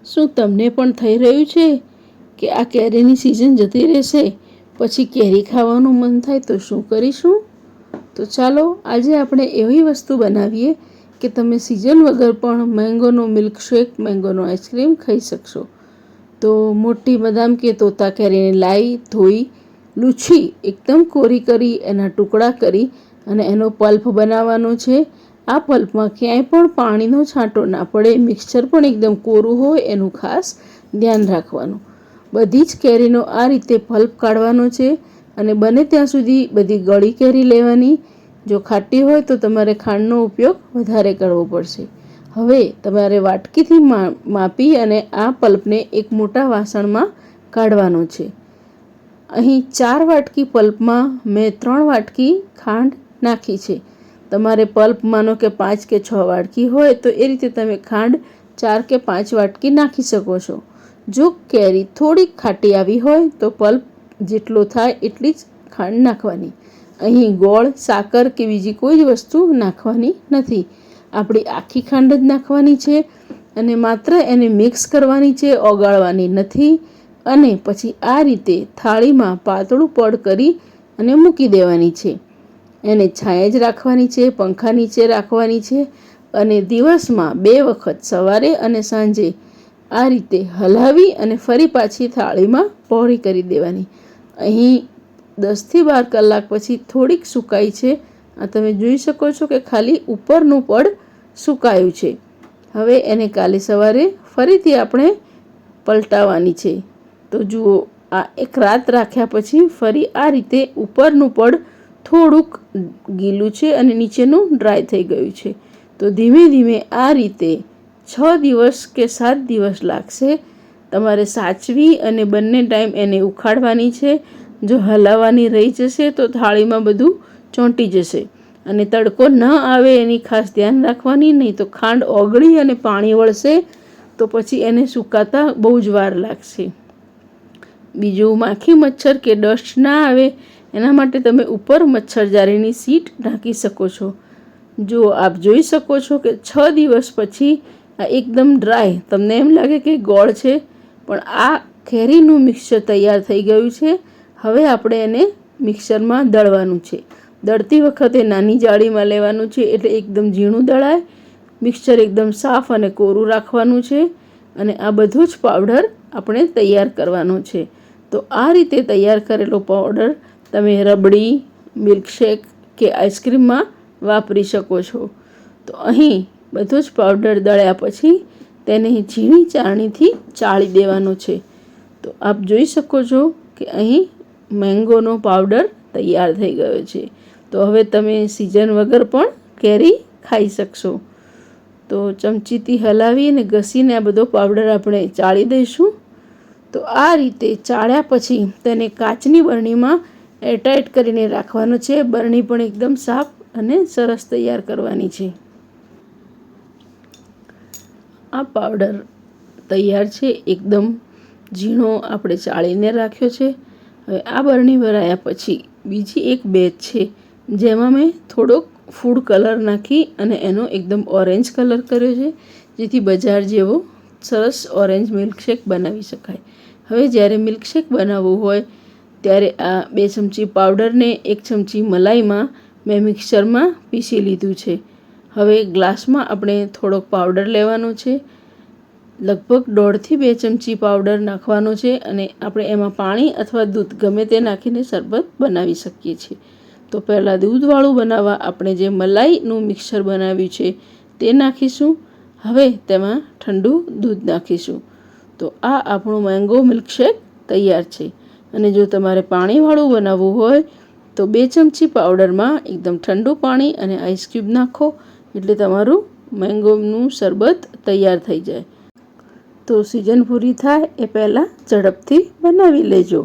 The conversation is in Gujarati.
શું તમને પણ થઈ રહ્યું છે કે આ કેરીની સિઝન જતી રહેશે પછી કેરી ખાવાનું મન થાય તો શું કરીશું? તો ચાલો આજે આપણે એવી વસ્તુ બનાવીએ કે તમે સિઝન વગર પણ મેંગોનો મિલ્કશેક, મેંગોનો આઈસ્ક્રીમ ખાઈ શકશો. તો મોટી બદામ કે તોતા કેરીને લાવી, ધોઈ, લૂછી, એકદમ કોરી કરી એના ટુકડા કરી અને એનો પલ્પ બનાવવાનો છે. આ પલ્પમાં ક્યાંય પણ પાણીનો છાંટો ના પડે, મિક્સચર પણ એકદમ કોરું હોય એનું ખાસ ધ્યાન રાખવાનું. બધી જ કેરીનો આ રીતે પલ્પ કાઢવાનો છે અને બને ત્યાં સુધી બધી ગળી કેરી લેવાની. જો ખાટી હોય તો તમારે ખાંડનો ઉપયોગ વધારે કરવો પડશે. હવે તમારે વાટકીથી માપી અને આ પલ્પને એક મોટા વાસણમાં કાઢવાનો છે. અહીં 4 વાટકી પલ્પમાં મેં 3 વાટકી ખાંડ નાખી છે. તમારે પલ્પ માનો કે 5 કે 6 વાટકી હોય તો એ રીતે તમે ખાંડ 4 કે 5 વાટકી નાખી શકો છો. જો કેરી થોડીક ખાટી આવી હોય તો પલ્પ જેટલો થાય એટલી જ ખાંડ નાખવાની. અહીં ગોળ, સાકર કે બીજી કોઈ જ વસ્તુ નાખવાની નથી. આપણી આખી ખાંડ જ નાખવાની છે અને માત્ર એને મિક્સ કરવાની છે, ઓગાળવાની નથી. અને પછી આ રીતે થાળીમાં પાતળું પડ કરી અને મૂકી દેવાની છે. એને છાંયે જ રાખવાની છે, પંખા નીચે રાખવાની છે અને દિવસમાં 2 વખત સવારે અને સાંજે આ રીતે હલાવી અને ફરી પાછી થાળીમાં પહોળી કરી દેવાની. અહીં 10થી 12 કલાક પછી થોડીક સુકાઈ છે. આ તમે જોઈ શકો છો કે ખાલી ઉપરનું પડ સુકાયું છે. હવે એને કાલે સવારે ફરીથી આપણે પલટાવવાની છે. તો જુઓ, આ એક રાત રાખ્યા પછી ફરી આ રીતે ઉપરનું પડ થોડુંક ગીલું છે અને નીચેનું ડ્રાય થઈ ગયું છે. તો ધીમે ધીમે આ રીતે 6 દિવસ કે 7 દિવસ લાગશે. તમારે સાચવી અને બંને ટાઈમ એને ઉખાડવાની છે. જો હલાવવાની રહી જશે તો થાળીમાં બધું ચોંટી જશે અને તડકો ન આવે એની ખાસ ધ્યાન રાખવાની. નહીં તો ખાંડ ઓગળી અને પાણી વળશે તો પછી એને સુકાતા બહુ જ વાર લાગશે. બીજું, માખી, મચ્છર કે ડસ્ટ ના આવે એના માટે તમે ઉપર મચ્છરજાળીની શીટ ઢાંકી શકો છો. જો આપ જોઈ શકો છો કે 6 દિવસ પછી આ એકદમ ડ્રાય, તમને એમ લાગે કે ગોળ છે પણ આ કેરીનું મિક્સચર તૈયાર થઈ ગયું છે. હવે આપણે એને મિક્સરમાં દળવાનું છે. દળતી વખતે નાની જાળીમાં લેવાનું છે એટલે એકદમ ઝીણું દળાય. મિક્સચર એકદમ સાફ અને કોરું રાખવાનું છે અને આ બધો જ પાવડર આપણે તૈયાર કરવાનો છે. તો આ રીતે તૈયાર કરેલો પાવડર તમે રબડી, મિલ્કશેક કે આઈસ્ક્રીમમાં વાપરી શકો છો. તો અહીં બધો જ પાવડર દળ્યા પછી તેને ઝીણી ચાળણીથી ચાળી દેવાનો છે. તો આપ જોઈ શકો છો કે અહીં મેંગોનો પાવડર તૈયાર થઈ ગયો છે. તો હવે તમે સિઝન વગર પણ કેરી ખાઈ શકશો. તો ચમચીથી હલાવી અને ઘસીને આ બધો પાવડર આપણે ચાળી દઈશું. તો આ રીતે ચાળ્યા પછી તેને કાચની બરણીમાં એરટાઈટ કરીને રાખવાનો છે. બરણી પણ એકદમ સાફ અને સરસ તૈયાર કરવાની છે. આ પાવડર તૈયાર છે, એકદમ ઝીણો આપણે ચાળીને રાખ્યો છે. હવે આ બરણી ભરાયા પછી બીજી એક બેચ છે જેમાં મેં થોડોક ફૂડ કલર નાખી અને એનો એકદમ ઓરેન્જ કલર કર્યો છે જેથી બજાર જેવો સરસ ઓરેન્જ મિલ્કશેક બનાવી શકાય. હવે જ્યારે મિલ્કશેક બનાવવું હોય ત્યારે આ 2 ચમચી પાવડરને 1 ચમચી મલાઈમાં મેં મિક્સરમાં પીસી લીધું છે. હવે ગ્લાસમાં આપણે થોડોક પાવડર લેવાનો છે. લગભગ 1.5 થી 2 ચમચી પાવડર નાખવાનો છે અને આપણે એમાં પાણી અથવા દૂધ ગમે તે નાખીને શરબત બનાવી શકીએ છીએ. તો પહેલાં દૂધવાળું બનાવવા આપણે જે મલાઈનું મિક્સર બનાવ્યું છે તે નાખીશું. હવે તેમાં ઠંડુ દૂધ નાખીશું. તો આ આપણું મેંગો મિલ્કશેક તૈયાર છે. અને જો તમારે પાણીવાળું બનાવવું હોય તો 2 ચમચી પાવડરમાં એકદમ ઠંડુ પાણી અને આઈસ ક્યુબ નાખો એટલે તમારું મેંગોનું શરબત તૈયાર થઈ જાય. તો સિઝન પૂરી થાય એ પહેલાં ઝડપથી બનાવી લેજો.